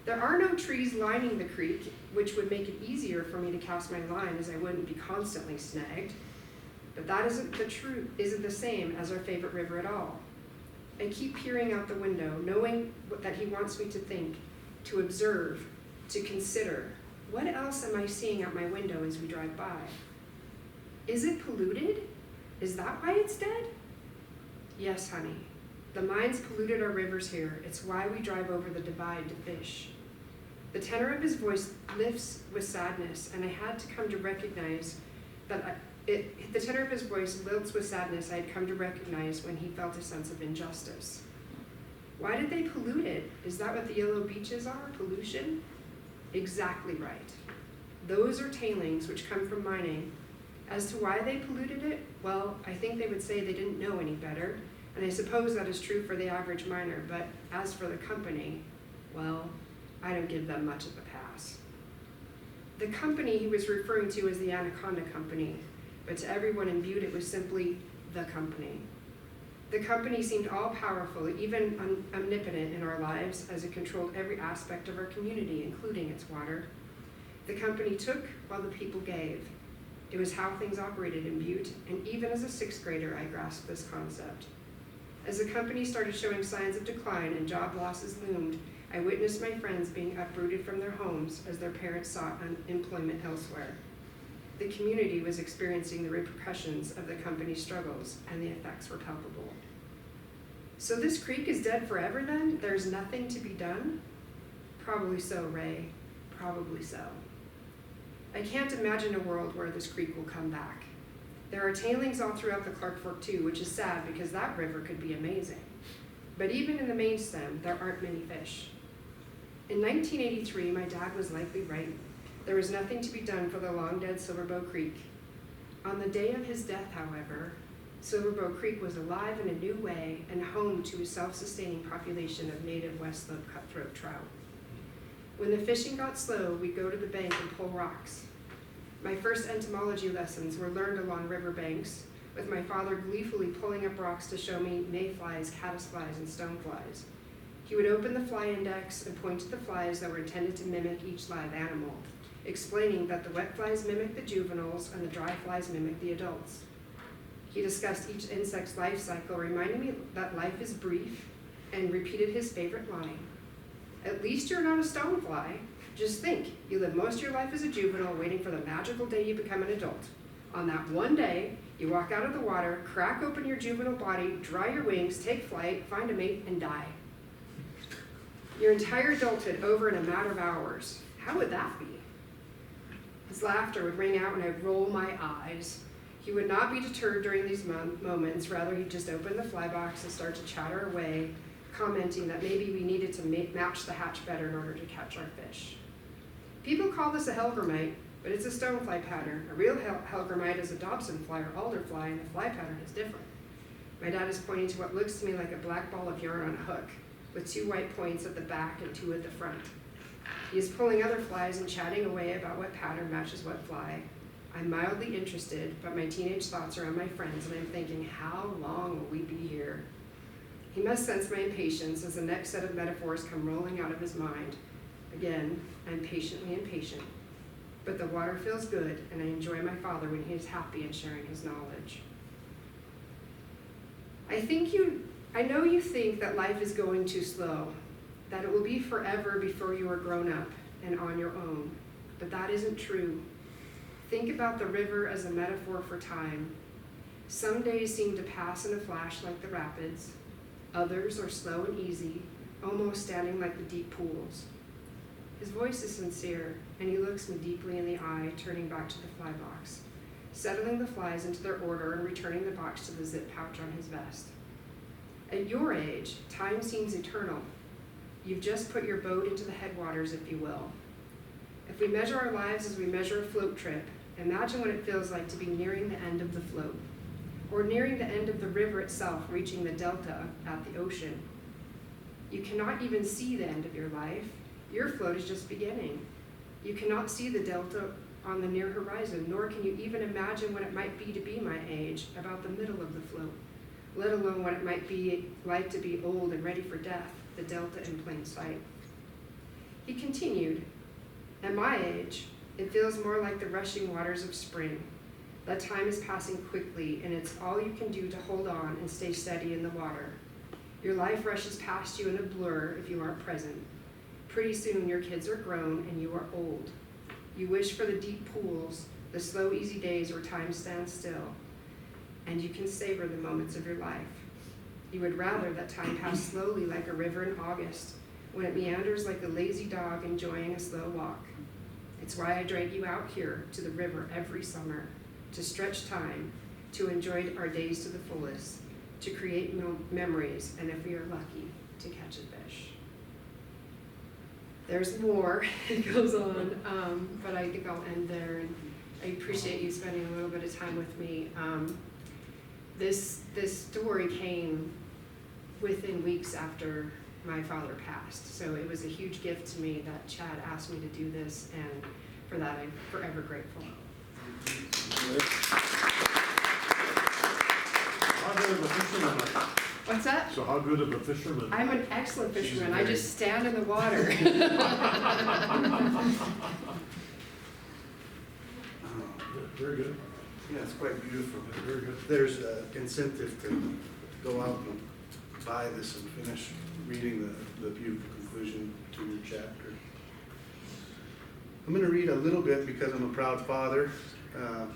Speaker 6: There are no trees lining the creek, which would make it easier for me to cast my line as I wouldn't be constantly snagged. But that isn't the same as our favorite river at all. I keep peering out the window, knowing that he wants me to think, to observe, to consider. What else am I seeing out my window as we drive by? Is it polluted? Is that why it's dead? Yes, honey. The mines polluted our rivers here. It's why we drive over the divide to fish. The tenor of his voice lifts with sadness, and I had to come to recognize that the tenor of his voice lilts with sadness I had come to recognize when he felt a sense of injustice. Why did they pollute it? Is that what the yellow beaches are, pollution? Exactly right. Those are tailings which come from mining. As to why they polluted it, well, I think they would say they didn't know any better, and I suppose that is true for the average miner, but as for the company, well, I don't give them much of a pass. The company he was referring to as the Anaconda Company, but to everyone in Butte it was simply the company. The company seemed all-powerful, even omnipotent in our lives, as it controlled every aspect of our community, including its water. The company took while the people gave. It was how things operated in Butte, and even as a sixth grader, I grasped this concept. As the company started showing signs of decline and job losses loomed, I witnessed my friends being uprooted from their homes as their parents sought employment elsewhere. The community was experiencing the repercussions of the company's struggles, and the effects were palpable. So this creek is dead forever then? There's nothing to be done? Probably so, Ray. Probably so. I can't imagine a world where this creek will come back. There are tailings all throughout the Clark Fork too, which is sad because that river could be amazing. But even in the main stem, there aren't many fish. In 1983, my dad was likely right. There was nothing to be done for the long-dead Silver Bow Creek. On the day of his death, however, Silver Bow Creek was alive in a new way and home to a self-sustaining population of native West Slope cutthroat trout. When the fishing got slow, we'd go to the bank and pull rocks. My first entomology lessons were learned along riverbanks, with my father gleefully pulling up rocks to show me mayflies, caddisflies, and stoneflies. He would open the fly index and point to the flies that were intended to mimic each live animal, explaining that the wet flies mimic the juveniles and the dry flies mimic the adults. He discussed each insect's life cycle, reminding me that life is brief, and repeated his favorite line. At least you're not a stonefly. Just think, you live most of your life as a juvenile, waiting for the magical day you become an adult. On that one day, you walk out of the water, crack open your juvenile body, dry your wings, take flight, find a mate, and die. Your entire adulthood over in a matter of hours. How would that be? His laughter would ring out and I'd roll my eyes. He would not be deterred during these moments. Rather, he'd just open the fly box and start to chatter away, commenting that maybe we needed to match the hatch better in order to catch our fish. People call this a helgramite, but it's a stonefly pattern. A real helgramite is a Dobson fly or alder fly, and the fly pattern is different. My dad is pointing to what looks to me like a black ball of yarn on a hook, with 2 white points at the back and 2 at the front. He is pulling other flies and chatting away about what pattern matches what fly. I'm mildly interested, but my teenage thoughts are on my friends, and I'm thinking, how long will we be here? He must sense my impatience as the next set of metaphors come rolling out of his mind. Again, I'm patiently impatient. But the water feels good, and I enjoy my father when he is happy and sharing his knowledge. I know you think that life is going too slow, that it will be forever before you are grown up and on your own, but that isn't true. Think about the river as a metaphor for time. Some days seem to pass in a flash like the rapids. Others are slow and easy, almost standing like the deep pools. His voice is sincere, and he looks me deeply in the eye, turning back to the fly box, settling the flies into their order and returning the box to the zip pouch on his vest. At your age, time seems eternal. You've just put your boat into the headwaters, if you will. If we measure our lives as we measure a float trip, imagine what it feels like to be nearing the end of the float, or nearing the end of the river itself, reaching the delta at the ocean. You cannot even see the end of your life. Your float is just beginning. You cannot see the delta on the near horizon, nor can you even imagine what it might be to be my age, about the middle of the float, let alone what it might be like to be old and ready for death, the delta in plain sight. He continued, at my age, it feels more like the rushing waters of spring. That time is passing quickly, and it's all you can do to hold on and stay steady in the water. Your life rushes past you in a blur if you aren't present. Pretty soon your kids are grown and you are old. You wish for the deep pools, the slow, easy days where time stands still, and you can savor the moments of your life. You would rather that time pass slowly like a river in August, when it meanders like a lazy dog enjoying a slow walk. It's why I drag you out here to the river every summer, to stretch time, to enjoy our days to the fullest, to create memories, and if we are lucky, to catch a fish. There's more, it goes on, but I think I'll end there, and I appreciate you spending a little bit of time with me. This story came within weeks after my father passed, so it was a huge gift to me that Chad asked me to do this, and for that I'm forever grateful.
Speaker 3: How good of a fisherman are you?
Speaker 6: What's that?
Speaker 3: So how good of a fisherman?
Speaker 6: I'm an excellent fisherman. I just stand in the water.
Speaker 3: Very good.
Speaker 2: Yeah, it's quite beautiful.
Speaker 3: Very good.
Speaker 2: There's an incentive to go out and buy this and finish reading the beautiful conclusion to your chapter. I'm going to read a little bit because I'm a proud father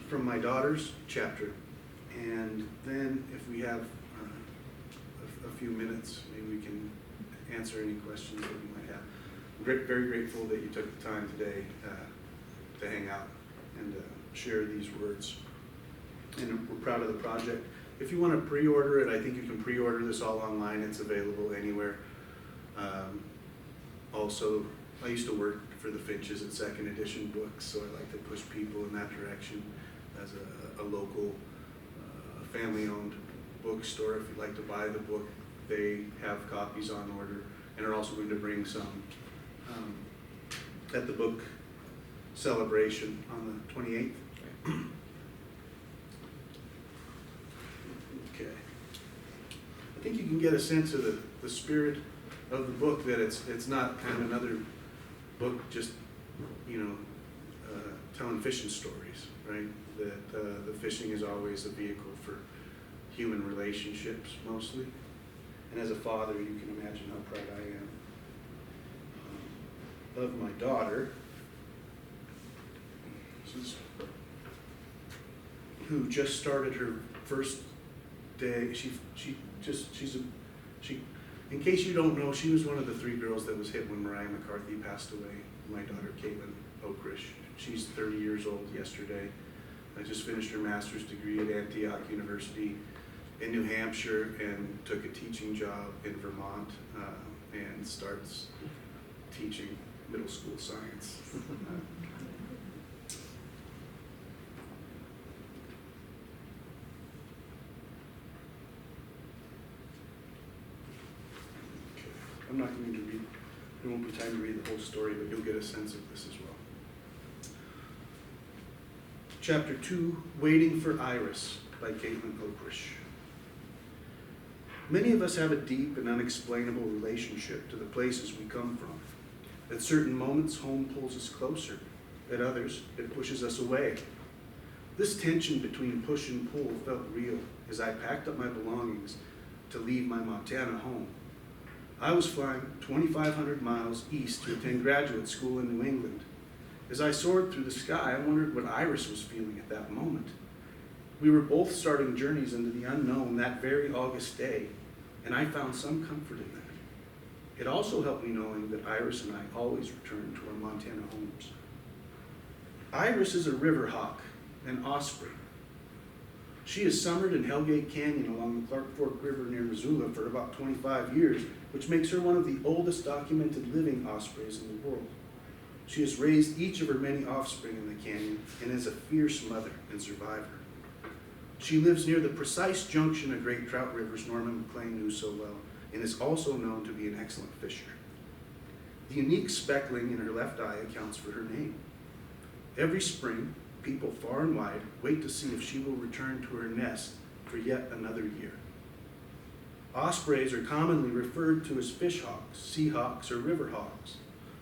Speaker 2: from my daughter's chapter. And then if we have a few minutes, maybe we can answer any questions that you might have. I'm very grateful that you took the time today to hang out and share these words. And we're proud of the project. If you want to pre-order it, I think you can pre-order this all online. It's available anywhere. Also, I used to work for the Finches at Second Edition Books, so I like to push people in that direction as a local family-owned bookstore. If you'd like to buy the book, they have copies on order and are also going to bring some at the book celebration on the 28th. Okay. I think you can get a sense of the spirit of the book, that it's not kind of another book just, telling fishing stories, right? That the fishing is always a vehicle for human relationships mostly. And as a father, you can imagine how proud I am of my daughter, who just started her first day. In case you don't know, she was one of the 3 girls that was hit when Mariah McCarthy passed away. My daughter, Chad Okrusch. She's 30 years old yesterday. I just finished her master's degree at Antioch University in New Hampshire and took a teaching job in Vermont and starts teaching middle school science. I'm not going to read, there won't be time to read the whole story, but you'll get a sense of this as well. Chapter 2, Waiting for Iris by Chad Okrusch. Many of us have a deep and unexplainable relationship to the places we come from. At certain moments, home pulls us closer. At others, it pushes us away. This tension between push and pull felt real as I packed up my belongings to leave my Montana home. I was flying 2,500 miles east to attend graduate school in New England. As I soared through the sky, I wondered what Iris was feeling at that moment. We were both starting journeys into the unknown that very August day, and I found some comfort in that. It also helped me knowing that Iris and I always returned to our Montana homes. Iris is a river hawk, an osprey. She has summered in Hellgate Canyon along the Clark Fork River near Missoula for about 25 years, which makes her one of the oldest documented living ospreys in the world. She has raised each of her many offspring in the canyon and is a fierce mother and survivor. She lives near the precise junction of great trout rivers Norman McLean knew so well, and is also known to be an excellent fisher. The unique speckling in her left eye accounts for her name. Every spring, people far and wide wait to see if she will return to her nest for yet another year. Ospreys are commonly referred to as fish hawks, sea hawks, or river hawks.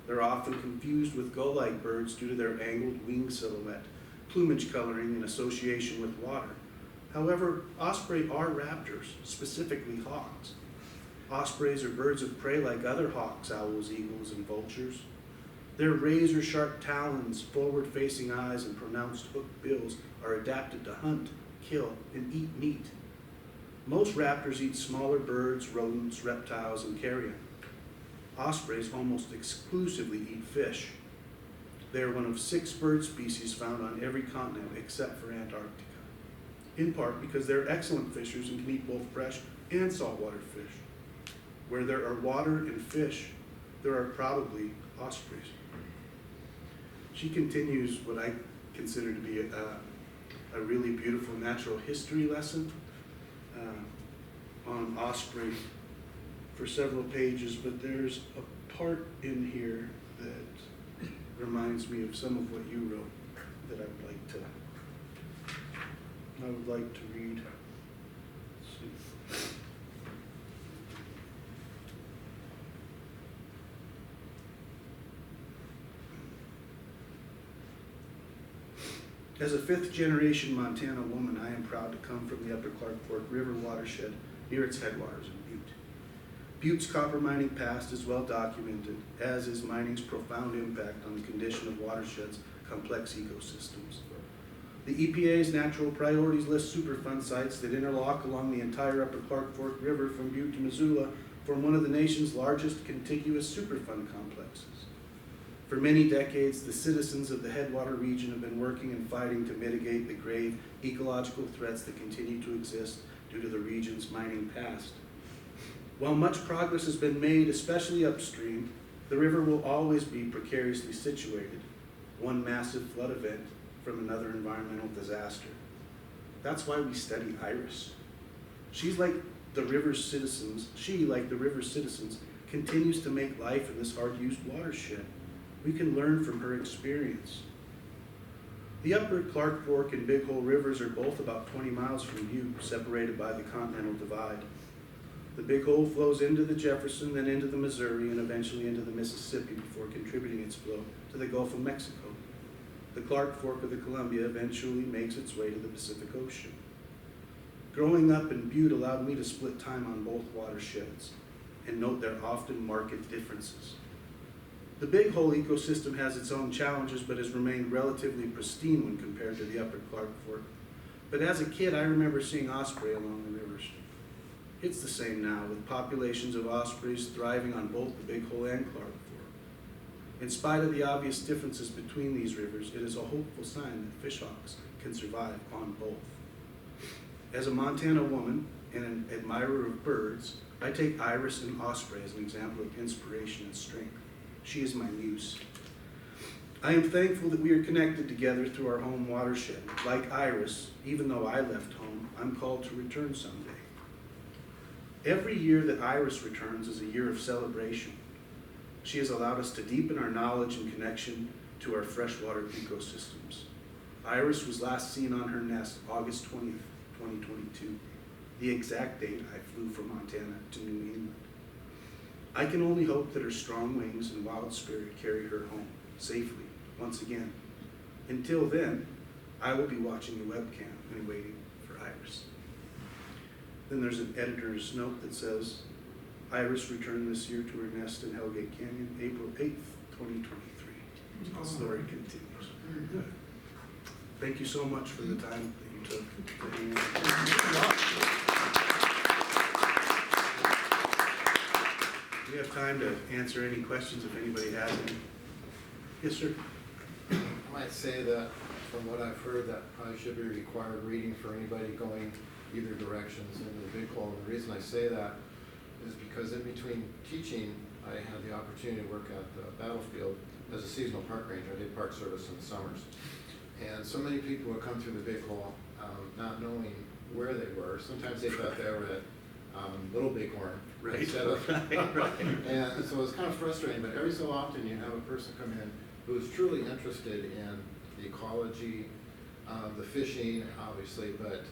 Speaker 2: They're often confused with gull-like birds due to their angled wing silhouette, plumage coloring, and association with water. However, osprey are raptors, specifically hawks. Ospreys are birds of prey like other hawks, owls, eagles, and vultures. Their razor-sharp talons, forward-facing eyes, and pronounced hooked bills are adapted to hunt, kill, and eat meat. Most raptors eat smaller birds, rodents, reptiles, and carrion. Ospreys almost exclusively eat fish. They are one of 6 bird species found on every continent except for Antarctica, in part because they're excellent fishers and can eat both fresh and saltwater fish. Where there are water and fish, there are probably ospreys. She continues what I consider to be a really beautiful natural history lesson on osprey for several pages, but there's a part in here that reminds me of some of what you wrote that I would like to read. Let's see. As a 5th-generation Montana woman, I am proud to come from the Upper Clark Fork River watershed near its headwaters in Butte. Butte's copper mining past is well documented, as is mining's profound impact on the condition of watersheds' complex ecosystems. The EPA's natural priorities list Superfund sites that interlock along the entire Upper Clark Fork River from Butte to Missoula form one of the nation's largest contiguous Superfund complexes. For many decades, the citizens of the Headwater region have been working and fighting to mitigate the grave ecological threats that continue to exist due to the region's mining past. While much progress has been made, especially upstream, the river will always be precariously situated, one massive flood event from another environmental disaster. That's why we study Iris. She, like the river's citizens, continues to make life in this hard-used watershed. We can learn from her experience. The Upper Clark Fork and Big Hole Rivers are both about 20 miles from Butte, separated by the Continental Divide. The Big Hole flows into the Jefferson, then into the Missouri, and eventually into the Mississippi before contributing its flow to the Gulf of Mexico. The Clark Fork of the Columbia eventually makes its way to the Pacific Ocean. Growing up in Butte allowed me to split time on both watersheds and note their often marked differences. The Big Hole ecosystem has its own challenges, but has remained relatively pristine when compared to the Upper Clark Fork. But as a kid, I remember seeing osprey along the rivers. It's the same now, with populations of ospreys thriving on both the Big Hole and Clark Fork. In spite of the obvious differences between these rivers, it is a hopeful sign that fishhawks can survive on both. As a Montana woman and an admirer of birds, I take Iris and osprey as an example of inspiration and strength. She is my muse. I am thankful that we are connected together through our home watershed. Like Iris, even though I left home, I'm called to return someday. Every year that Iris returns is a year of celebration. She has allowed us to deepen our knowledge and connection to our freshwater ecosystems. Iris was last seen on her nest August 20th, 2022, the exact date I flew from Montana to New England. I can only hope that her strong wings and wild spirit carry her home safely once again. Until then, I will be watching the webcam and waiting for Iris. Then there's an editor's note that says, Iris returned this year to her nest in Hellgate Canyon, April 8th, 2023. The story continues.
Speaker 3: Very good.
Speaker 2: Thank you so much for the time that you took to hang out. We have time to answer any questions if anybody has any. Yes, sir.
Speaker 7: I might say that from what I've heard, that probably should be required reading for anybody going either directions into the Big Hole. And the reason I say that is because in between teaching, I had the opportunity to work at the battlefield as a seasonal park ranger. I did park service in the summers. And so many people would come through the Big Hole not knowing where they were. Sometimes they thought they were at Little Bighorn.
Speaker 2: Right.
Speaker 7: Instead of,
Speaker 2: right.
Speaker 7: And so it was kind of frustrating, but every so often you have a person come in who is truly interested in the ecology, the fishing, obviously, but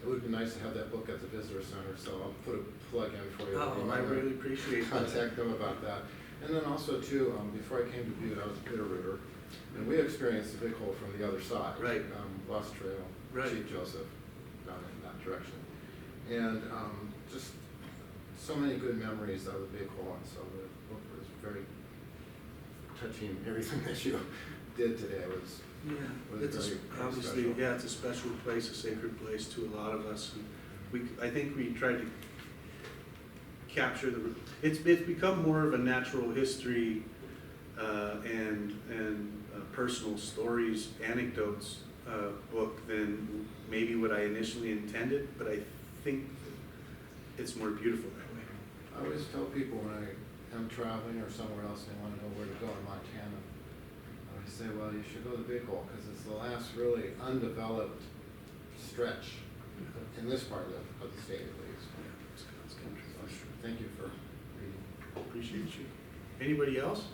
Speaker 7: it would be nice to have that book at the visitor center, so I'll put a plug in for you. You
Speaker 2: Oh, I
Speaker 7: might wanna
Speaker 2: really appreciate that.
Speaker 7: contact them about that. And then also too, before I came to Butte, I was a Bitterrooter, and we experienced the big hole from the other side.
Speaker 2: Right.
Speaker 7: Lost Trail,
Speaker 2: Right.
Speaker 7: Chief Joseph, down in that direction. And just so many good memories of the big hole, and so the book was very touching. Everything that you did today was
Speaker 2: Yeah,
Speaker 7: was
Speaker 2: it's
Speaker 7: very, very
Speaker 2: obviously,
Speaker 7: special.
Speaker 2: yeah, it's a special place, a sacred place to a lot of us. And I think we tried to capture it's become more of a natural history and personal stories, anecdotes book than maybe what I initially intended, but I think it's more beautiful that way.
Speaker 7: I always tell people when I am traveling or somewhere else and they want to know where to go in Montana, I always say, well, you should go to the Big Hole because it's the last really undeveloped stretch in this part of the state at least.
Speaker 2: Yeah, it's country.
Speaker 7: So, thank you for reading.
Speaker 2: Appreciate you. Anybody else?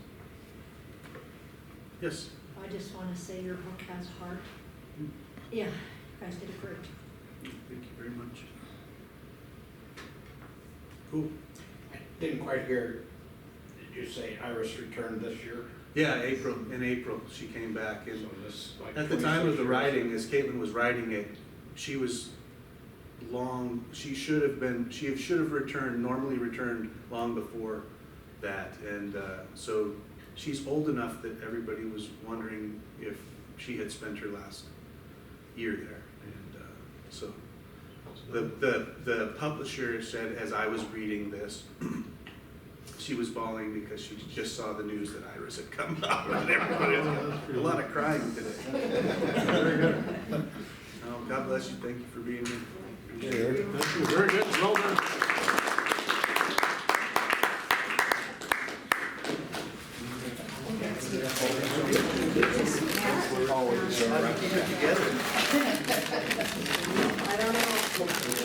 Speaker 2: Yes.
Speaker 8: I just want to say your book has heart. Yeah, you guys did a great.
Speaker 2: Thank you very much. Cool.
Speaker 9: Didn't quite hear, did you say Iris returned this year?
Speaker 2: Yeah, in April, she came back, and
Speaker 9: So this, like,
Speaker 2: at the time of the
Speaker 9: 26
Speaker 2: writing, as Caitlin was writing it, she should have returned, normally returned long before that, and so she's old enough that everybody was wondering if she had spent her last year there, and so the publisher said, as I was reading this, she was bawling because she just saw the news that Iris had come out, and everybody was a lot of crying today. Very good. Oh, God bless you. Thank you for being here.
Speaker 3: Thank you, very good, well done.
Speaker 8: I don't know.